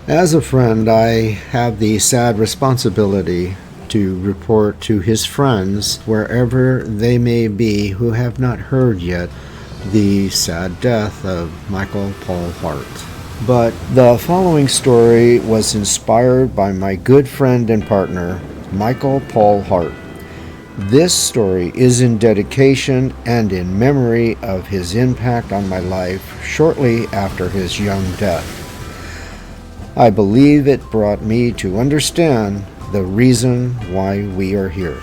As a friend, I have the sad responsibility to report to his friends, wherever they may be who have not heard yet, the sad death of Michael Paul Hart. But the following story was inspired by my good friend and partner, Michael Paul Hart. This story is in dedication and in memory of his impact on my life shortly after his young death. I believe it brought me to understand the reason why we are here.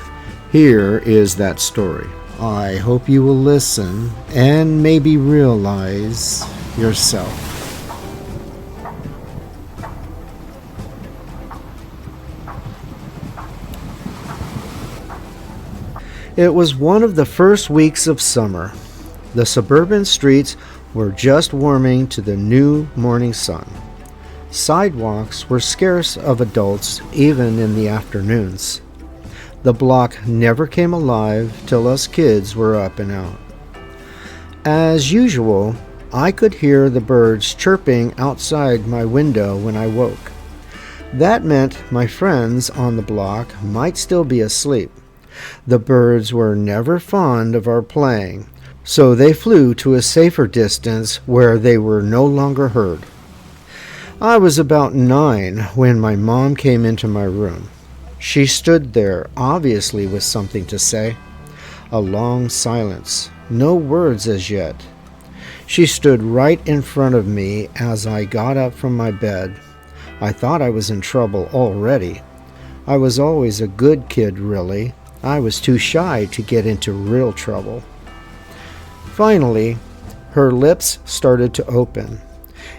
Here is that story. I hope you will listen and maybe realize yourself. It was one of the first weeks of summer. The suburban streets were just warming to the new morning sun. Sidewalks were scarce of adults even in the afternoons. The block never came alive till us kids were up and out. As usual, I could hear the birds chirping outside my window when I woke. That meant my friends on the block might still be asleep. The birds were never fond of our playing, so they flew to a safer distance where they were no longer heard. I was about 9 when my mom came into my room. She stood there, obviously with something to say. A long silence, no words as yet. She stood right in front of me as I got up from my bed. I thought I was in trouble already. I was always a good kid, really. I was too shy to get into real trouble. Finally, her lips started to open,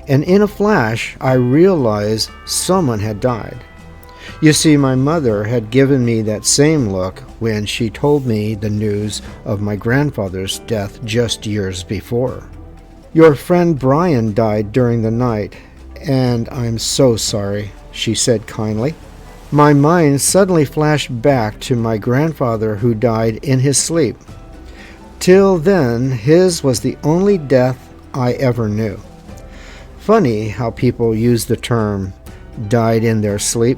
and in a flash, I realized someone had died. You see, my mother had given me that same look when she told me the news of my grandfather's death just years before. "Your friend Brian died during the night, and I'm so sorry," she said kindly. My mind suddenly flashed back to my grandfather who died in his sleep. Till then, his was the only death I ever knew. Funny how people use the term died in their sleep,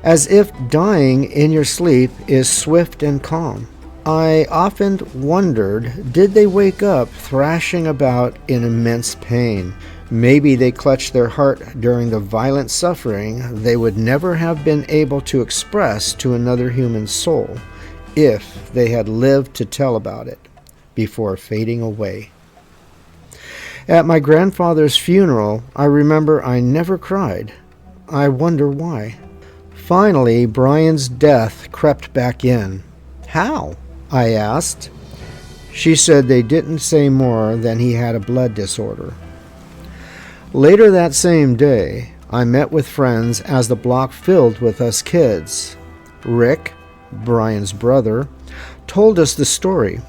as if dying in your sleep is swift and calm. I often wondered, did they wake up thrashing about in immense pain? Maybe they clutched their heart during the violent suffering they would never have been able to express to another human soul if they had lived to tell about it before fading away. At my grandfather's funeral, I remember I never cried. I wonder why. Finally, Brian's death crept back in. "How?" I asked. She said they didn't say more than he had a blood disorder. Later that same day, I met with friends as the block filled with us kids. Rick, Brian's brother, told us the story.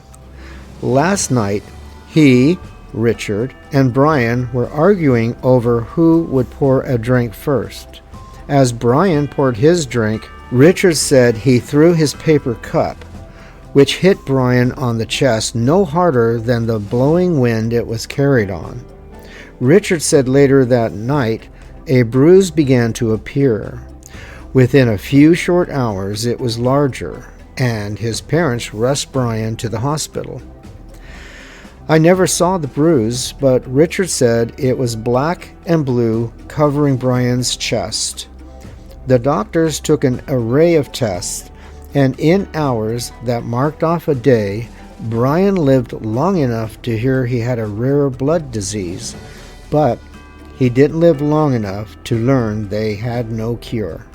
Last night, he, Richard, and Brian were arguing over who would pour a drink first. As Brian poured his drink, Richard said he threw his paper cup, which hit Brian on the chest no harder than the blowing wind it was carried on. Richard said later that night, a bruise began to appear. Within a few short hours, it was larger, and his parents rushed Brian to the hospital. I never saw the bruise, but Richard said it was black and blue, covering Brian's chest. The doctors took an array of tests, and in hours that marked off a day, Brian lived long enough to hear he had a rare blood disease, but he didn't live long enough to learn they had no cure.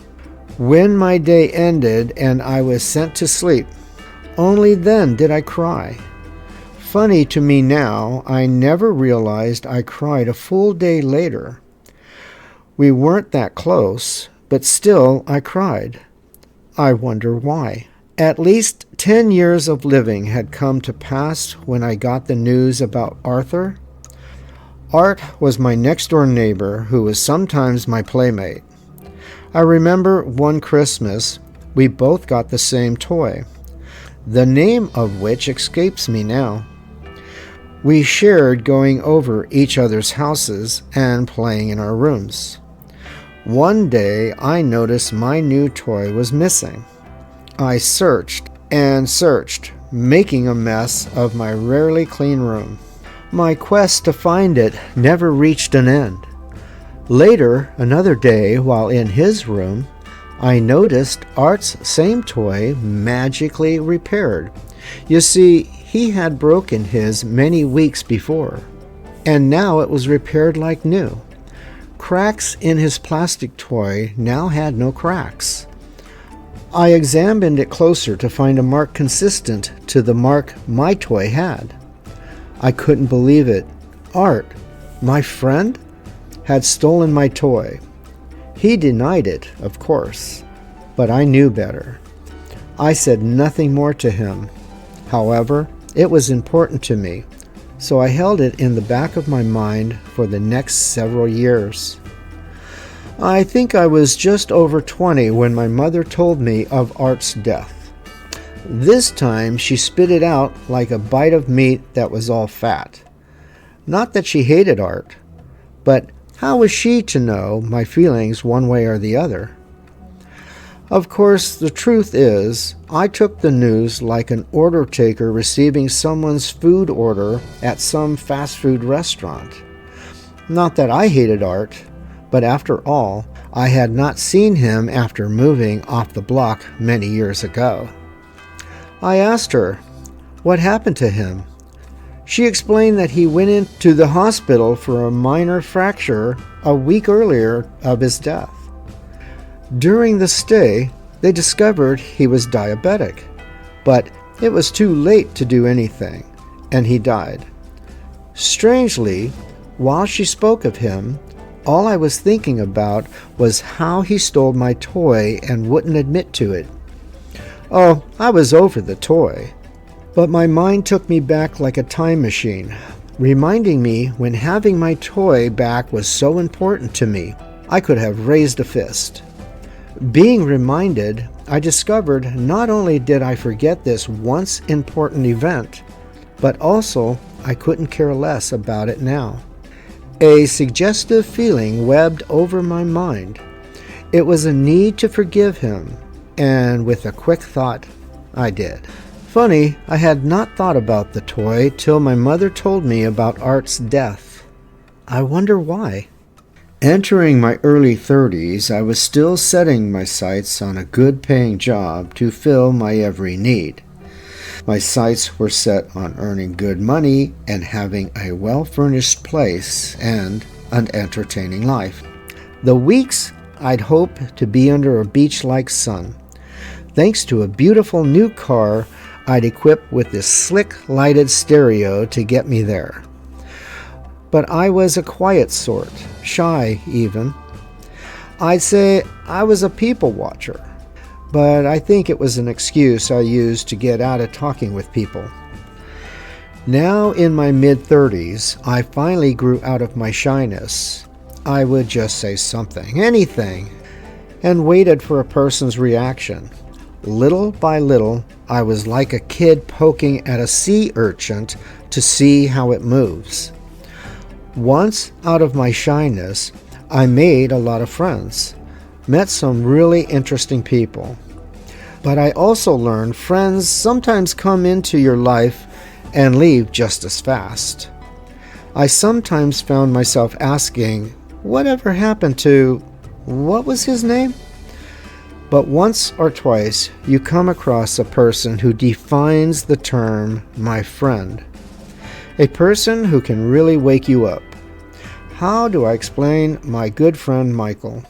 When my day ended and I was sent to sleep, only then did I cry. Funny to me now, I never realized I cried a full day later. We weren't that close, but still I cried. I wonder why. At least 10 years of living had come to pass when I got the news about Arthur. Art was my next-door neighbor who was sometimes my playmate. I remember one Christmas, we both got the same toy, the name of which escapes me now. We shared going over each other's houses and playing in our rooms. One day I noticed my new toy was missing. I searched and searched, making a mess of my rarely clean room. My quest to find it never reached an end. Later, another day, while in his room, I noticed Art's same toy magically repaired. You see, he had broken his many weeks before, and now it was repaired like new. Cracks in his plastic toy now had no cracks. I examined it closer to find a mark consistent to the mark my toy had. I couldn't believe it. Art, my friend, had stolen my toy. He denied it, of course, but I knew better. I said nothing more to him. However, it was important to me, so I held it in the back of my mind for the next several years. I think I was just over 20 when my mother told me of Art's death. This time she spit it out like a bite of meat that was all fat. Not that she hated Art, but how was she to know my feelings one way or the other? Of course, the truth is, I took the news like an order taker receiving someone's food order at some fast food restaurant. Not that I hated Art, but after all, I had not seen him after moving off the block many years ago. I asked her, what happened to him? She explained that he went into the hospital for a minor fracture a week earlier of his death. During the stay, they discovered he was diabetic, but it was too late to do anything, and he died. Strangely, while she spoke of him, all I was thinking about was how he stole my toy and wouldn't admit to it. Oh, I was over the toy, but my mind took me back like a time machine, reminding me when having my toy back was so important to me, I could have raised a fist. Being reminded, I discovered not only did I forget this once important event, but also I couldn't care less about it now. A suggestive feeling webbed over my mind. It was a need to forgive him, and with a quick thought, I did. Funny, I had not thought about the toy till my mother told me about Art's death. I wonder why. Entering my early 30s, I was still setting my sights on a good-paying job to fill my every need. My sights were set on earning good money and having a well-furnished place and an entertaining life. The weeks I'd hope to be under a beach-like sun, thanks to a beautiful new car I'd equipped with this slick lighted stereo to get me there. But I was a quiet sort, shy even. I'd say I was a people watcher, but I think it was an excuse I used to get out of talking with people. Now in my mid-30s, I finally grew out of my shyness. I would just say something, anything, and waited for a person's reaction. Little by little, I was like a kid poking at a sea urchin to see how it moves. Once out of my shyness, I made a lot of friends, met some really interesting people. But I also learned friends sometimes come into your life and leave just as fast. I sometimes found myself asking, whatever happened to, what was his name? But once or twice, you come across a person who defines the term, my friend. A person who can really wake you up. How do I explain my good friend Michael?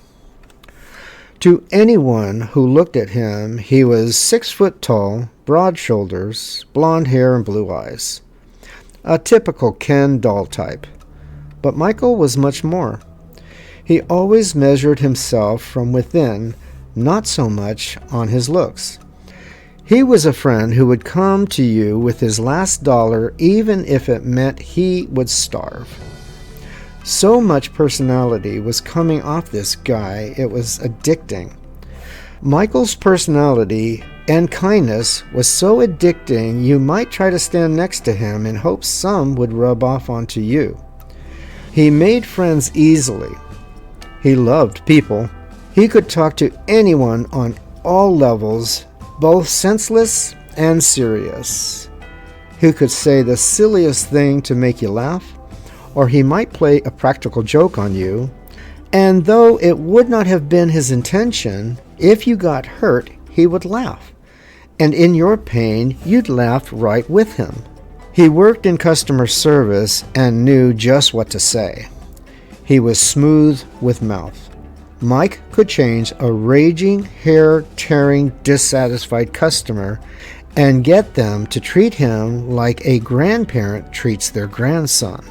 To anyone who looked at him, he was 6 foot tall, broad shoulders, blonde hair and blue eyes. A typical Ken doll type. But Michael was much more. He always measured himself from within, not so much on his looks. He was a friend who would come to you with his last dollar even if it meant he would starve. So much personality was coming off this guy, it was addicting. Michael's personality and kindness was so addicting you might try to stand next to him in hopes some would rub off onto you. He made friends easily. He loved people. He could talk to anyone on all levels, both senseless and serious. He could say the silliest thing to make you laugh, or he might play a practical joke on you. And though it would not have been his intention, if you got hurt, he would laugh. And in your pain, you'd laugh right with him. He worked in customer service and knew just what to say. He was smooth with mouth. Mike could change a raging, hair-tearing, dissatisfied customer and get them to treat him like a grandparent treats their grandson.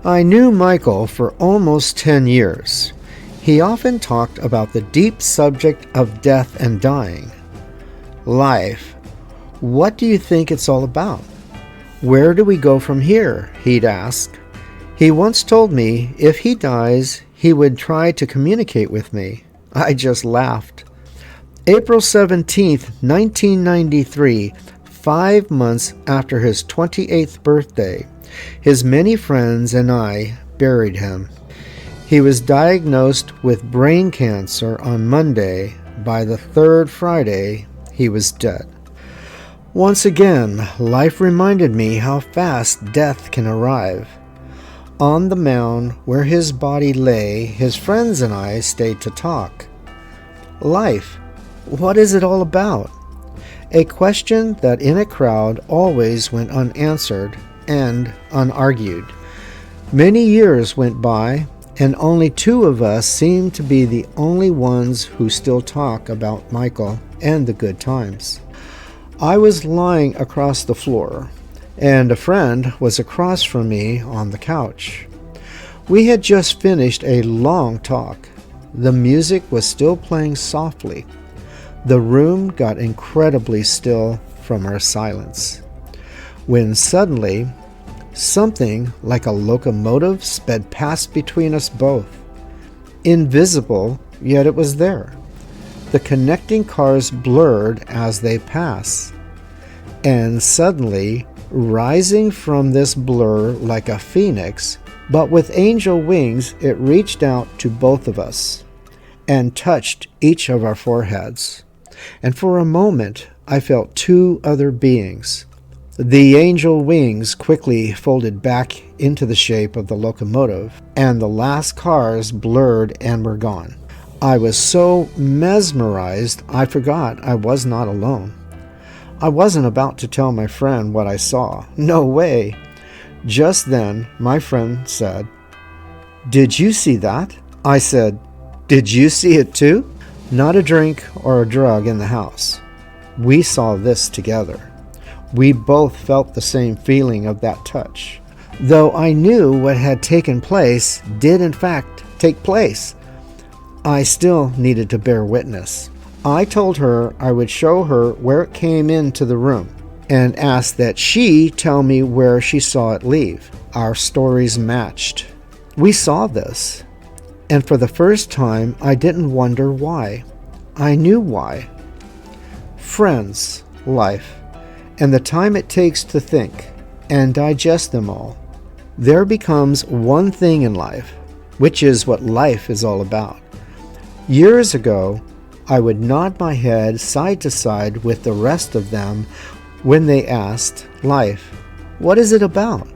I knew Michael for almost 10 years. He often talked about the deep subject of death and dying. Life. What do you think it's all about? Where do we go from here? He'd ask. He once told me if he dies, he would try to communicate with me. I just laughed. April 17th, 1993, 5 months after his 28th birthday, his many friends and I buried him. He was diagnosed with brain cancer on Monday. By the third Friday, he was dead. Once again, life reminded me how fast death can arrive. On the mound where his body lay, his friends and I stayed to talk. Life, what is it all about? A question that in a crowd always went unanswered and unargued. Many years went by, and only 2 of us seemed to be the only ones who still talk about Michael and the good times. I was lying across the floor, and a friend was across from me on the couch. We had just finished a long talk. The music was still playing softly. The room got incredibly still from our silence, when suddenly something like a locomotive sped past between us both. Invisible, yet it was there. The connecting cars blurred as they passed, and suddenly, rising from this blur like a phoenix, but with angel wings, it reached out to both of us and touched each of our foreheads. And for a moment, I felt 2 other beings. The angel wings quickly folded back into the shape of the locomotive, and the last cars blurred and were gone. I was so mesmerized, I forgot I was not alone. I wasn't about to tell my friend what I saw. No way. Just then, my friend said, "Did you see that?" I said, "Did you see it too?" Not a drink or a drug in the house. We saw this together. We both felt the same feeling of that touch. Though I knew what had taken place did in fact take place, I still needed to bear witness. I told her I would show her where it came into the room and asked that she tell me where she saw it leave. Our stories matched. We saw this, and for the first time I didn't wonder why. I knew why. Friends, life, and the time it takes to think and digest them all. There becomes one thing in life, which is what life is all about. Years ago, I would nod my head side to side with the rest of them when they asked, "Life, what is it about?"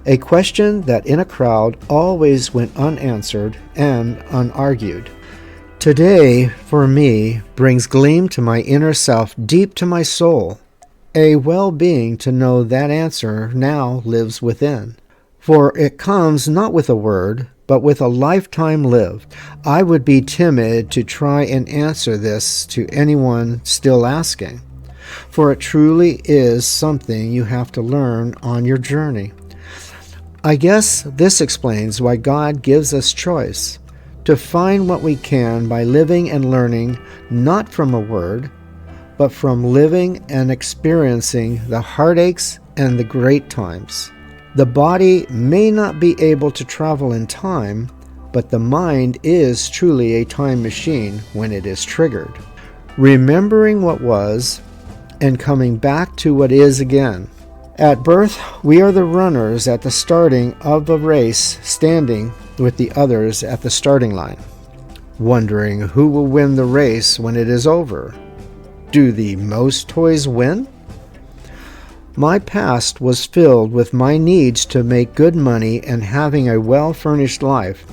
A question that in a crowd always went unanswered and unargued. Today, for me, brings gleam to my inner self, deep to my soul. A well-being to know that answer now lives within. For it comes not with a word, but with a lifetime lived. I would be timid to try and answer this to anyone still asking, for it truly is something you have to learn on your journey. I guess this explains why God gives us choice, to find what we can by living and learning, not from a word, but from living and experiencing the heartaches and the great times. The body may not be able to travel in time, but the mind is truly a time machine when it is triggered. Remembering what was and coming back to what is again. At birth, we are the runners at the starting of a race, standing with the others at the starting line, wondering who will win the race when it is over. Do the most toys win? My past was filled with my needs to make good money and having a well-furnished life,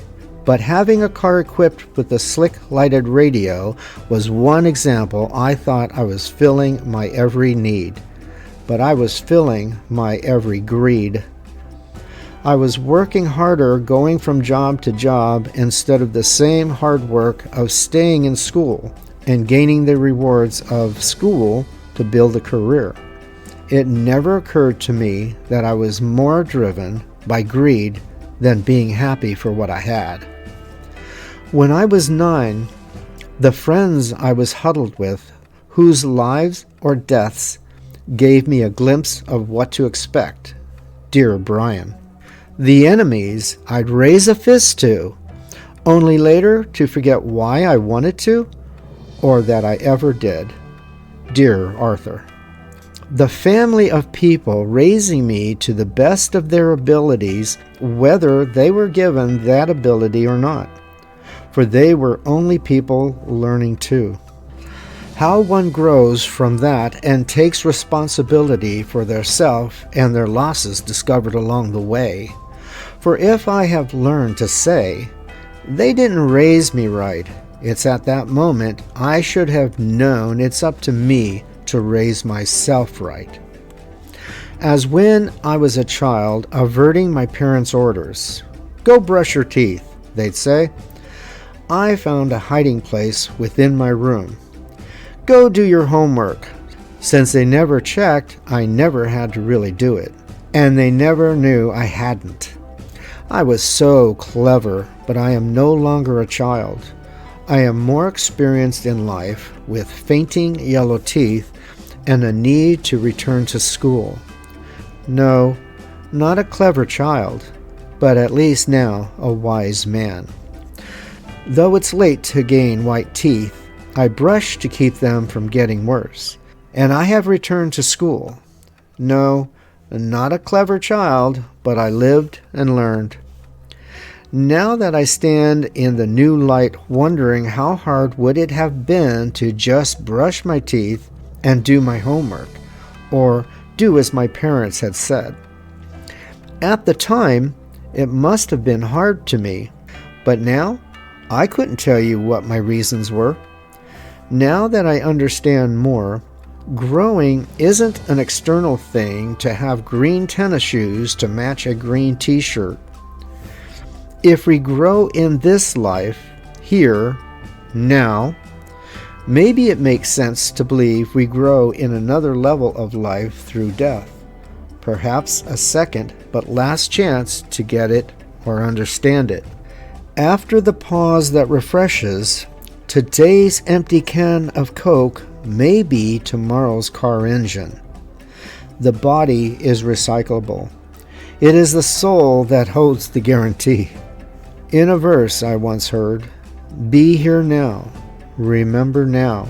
but having a car equipped with a slick-lighted radio was one example. I thought I was filling my every need, but I was filling my every greed. I was working harder going from job to job instead of the same hard work of staying in school and gaining the rewards of school to build a career. It never occurred to me that I was more driven by greed than being happy for what I had. When I was 9, the friends I was huddled with, whose lives or deaths gave me a glimpse of what to expect. Dear Brian. The enemies I'd raise a fist to, only later to forget why I wanted to, or that I ever did. Dear Arthur. The family of people raising me to the best of their abilities, whether they were given that ability or not, for they were only people learning too. How one grows from that and takes responsibility for their self and their losses discovered along the way. For if I have learned to say, they didn't raise me right, it's at that moment I should have known it's up to me to raise myself right. As when I was a child, averting my parents' orders. Go brush your teeth, they'd say. I found a hiding place within my room. Go do your homework. Since they never checked, I never had to really do it, and they never knew I hadn't. I was so clever, but I am no longer a child. I am more experienced in life, with fainting yellow teeth and a need to return to school. No, not a clever child, but at least now a wise man. Though it's late to gain white teeth, I brush to keep them from getting worse, and I have returned to school. No, not a clever child, but I lived and learned. Now that I stand in the new light wondering how hard would it have been to just brush my teeth and do my homework, or do as my parents had said. At the time, it must have been hard to me, but now I couldn't tell you what my reasons were. Now that I understand more, growing isn't an external thing to have green tennis shoes to match a green t-shirt. If we grow in this life, here, now, maybe it makes sense to believe we grow in another level of life through death. Perhaps a second but last chance to get it or understand it. After the pause that refreshes, today's empty can of Coke may be tomorrow's car engine. The body is recyclable. It is the soul that holds the guarantee. In a verse I once heard, "Be here now, remember now.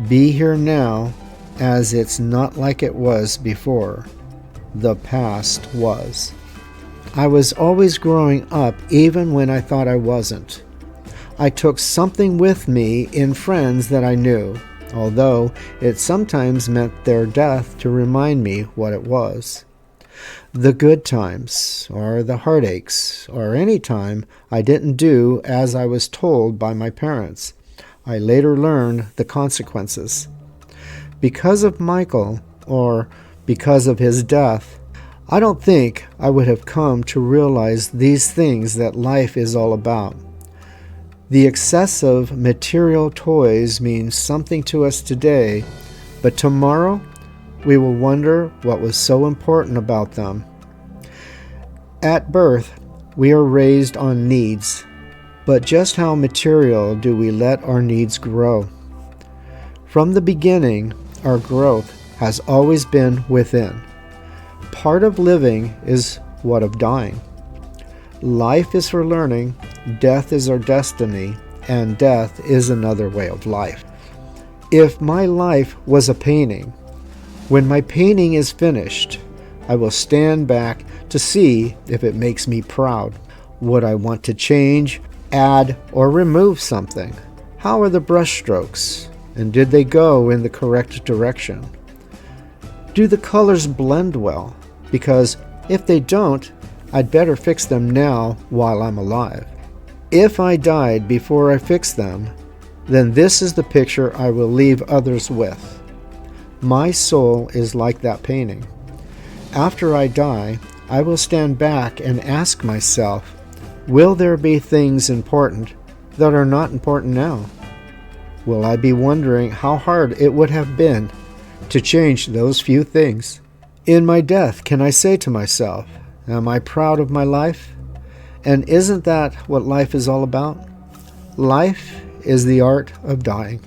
Be here now, as it's not like it was before. The past was." I was always growing up even when I thought I wasn't. I took something with me in friends that I knew, although it sometimes meant their death to remind me what it was. The good times, or the heartaches, or any time I didn't do as I was told by my parents. I later learned the consequences. Because of Michael, or because of his death, I don't think I would have come to realize these things that life is all about. The excessive material toys mean something to us today, but tomorrow we will wonder what was so important about them. At birth, we are raised on needs, but just how material do we let our needs grow? From the beginning, our growth has always been within. Part of living is what of dying. Life is for learning, death is our destiny, and death is another way of life. If my life was a painting, when my painting is finished, I will stand back to see if it makes me proud. Would I want to change, add, or remove something? How are the brush strokes? And did they go in the correct direction? Do the colors blend well? Because if they don't, I'd better fix them now while I'm alive. If I died before I fix them, then this is the picture I will leave others with. My soul is like that painting. After I die, I will stand back and ask myself, will there be things important that are not important now? Will I be wondering how hard it would have been to change those few things? In my death, can I say to myself, am I proud of my life? And isn't that what life is all about? Life is the art of dying.